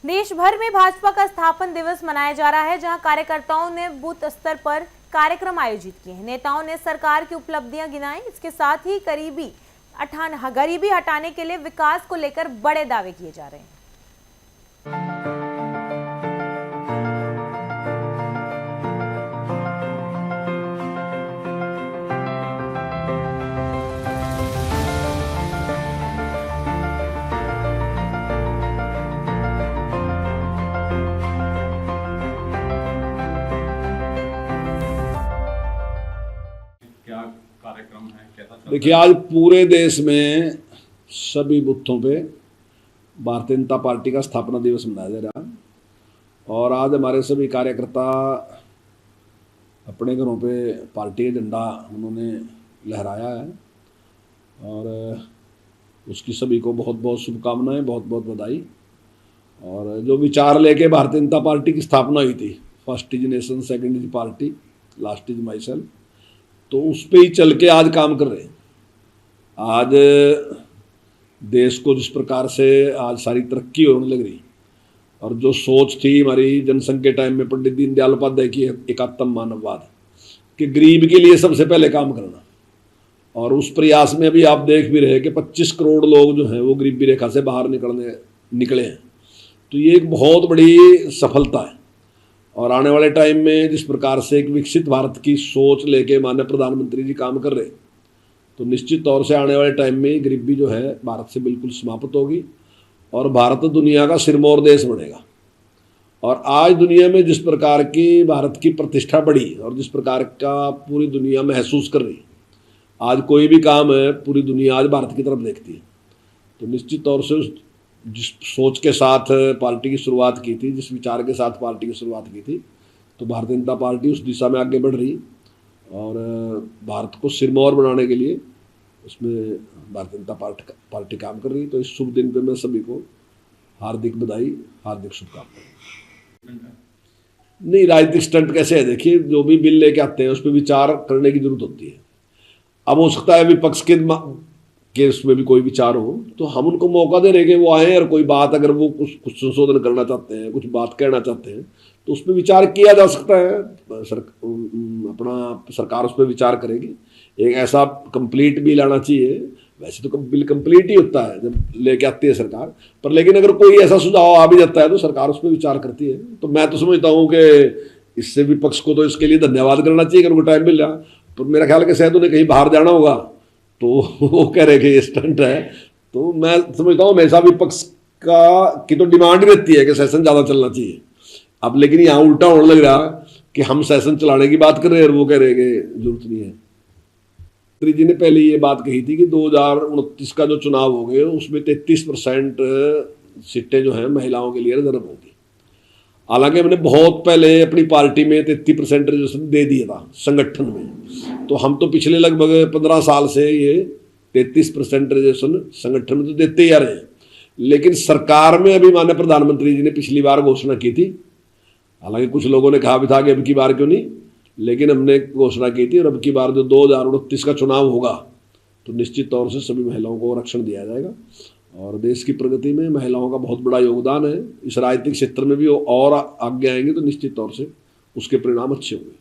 देश भर में भाजपा का स्थापना दिवस मनाया जा रहा है, जहां कार्यकर्ताओं ने बूथ स्तर पर कार्यक्रम आयोजित किए हैं। नेताओं ने सरकार की उपलब्धियां गिनाई। इसके साथ ही गरीबी हटाने के लिए विकास को लेकर बड़े दावे किए जा रहे हैं। कार्यक्रम है, कैसा? देखिए, आज पूरे देश में सभी बूथों पे भारतीय जनता पार्टी का स्थापना दिवस मनाया जा रहा है और आज हमारे सभी कार्यकर्ता अपने घरों पे पार्टी का झंडा उन्होंने लहराया है और उसकी सभी को बहुत बहुत शुभकामनाएं, बहुत बहुत बधाई। और जो विचार लेके भारतीय जनता पार्टी की स्थापना हुई थी, first is nation, second is party, last is my self, तो उस पर ही चल के आज काम कर रहे हैं। आज देश को जिस प्रकार से आज सारी तरक्की होने लग रही और जो सोच थी हमारी जनसंघ के टाइम में पंडित दीनदयाल उपाध्याय की एकात्म मानववाद कि गरीब के लिए सबसे पहले काम करना, और उस प्रयास में अभी आप देख भी रहे कि 25 करोड़ लोग जो हैं वो गरीबी रेखा से बाहर निकले हैं। तो ये एक बहुत बड़ी सफलता है। और आने वाले टाइम में जिस प्रकार से एक विकसित भारत की सोच लेके माननीय प्रधानमंत्री जी काम कर रहे हैं, तो निश्चित तौर से आने वाले टाइम में गरीबी जो है भारत से बिल्कुल समाप्त होगी और भारत दुनिया का सिरमौर देश बनेगा। और आज दुनिया में जिस प्रकार की भारत की प्रतिष्ठा बढ़ी और जिस प्रकार का पूरी दुनिया महसूस कर रही, आज कोई भी काम है पूरी दुनिया आज भारत की तरफ देखती है। तो निश्चित तौर से जिस सोच के साथ पार्टी की शुरुआत की थी, जिस विचार के साथ पार्टी की शुरुआत की थी, तो भारतीय जनता पार्टी उस दिशा में आगे बढ़ रही और भारत को सिरमौर बनाने के लिए उसमें भारतीय जनता पार्टी काम कर रही। तो इस शुभ दिन पे मैं सभी को हार्दिक बधाई, हार्दिक शुभकामनाएं। नहीं, राजनीतिक स्टंट कैसे है? देखिए, जो भी बिल लेके आते हैं उस पर विचार करने की जरूरत होती है। अब हो सकता है विपक्ष के उसमें भी कोई विचार हो तो हम उनको मौका दे रहे कि वो आए और कोई बात अगर वो कुछ संशोधन करना चाहते हैं, कुछ बात कहना चाहते हैं, तो उस पर विचार किया जा सकता है। अपना सरकार उस पर विचार करेगी। एक ऐसा कंप्लीट बिल आना चाहिए। वैसे तो बिल कंप्लीट ही होता है जब लेके आती है सरकार, पर लेकिन अगर कोई ऐसा सुझाव आ भी जाता है तो सरकार उस पर विचार करती है। तो मैं तो समझता हूँ कि इससे विपक्ष को तो इसके लिए धन्यवाद करना चाहिए कि उनको टाइम मिल रहा। पर मेरा ख्याल है शायद उन्हें कहीं बाहर जाना होगा तो वो कह रहे कि ये स्टंट है। तो मैं समझता हूँ हमेशा विपक्ष की तो डिमांड ही रहती है कि सेशन ज़्यादा चलना चाहिए। अब लेकिन यहाँ उल्टा होने लग रहा कि हम सेशन चलाने की बात कर रहे हैं और वो कह रहे हैं कि जरूरत नहीं है। श्री जी ने पहले ये बात कही थी कि 2029 का जो चुनाव हो गए उसमें 33% सीटें जो हैं महिलाओं के लिए रिजर्व होंगी। हालांकि हमने बहुत पहले अपनी पार्टी में 33% रिजर्वेशन दे दिया था संगठन में। तो हम तो पिछले लगभग 15 साल से ये 33% रिजर्वेशन संगठन में तो देते ही आ रहे हैं। लेकिन सरकार में अभी माननीय प्रधानमंत्री जी ने पिछली बार घोषणा की थी, हालांकि कुछ लोगों ने कहा भी था कि अब की बार क्यों नहीं, लेकिन हमने घोषणा की थी और अब की बार जो 2029 का चुनाव होगा तो निश्चित तौर से सभी महिलाओं को आरक्षण दिया जाएगा। और देश की प्रगति में महिलाओं का बहुत बड़ा योगदान है। इस राजनीतिक क्षेत्र में भी और आगे आएंगे तो निश्चित तौर से उसके परिणाम अच्छे होंगे।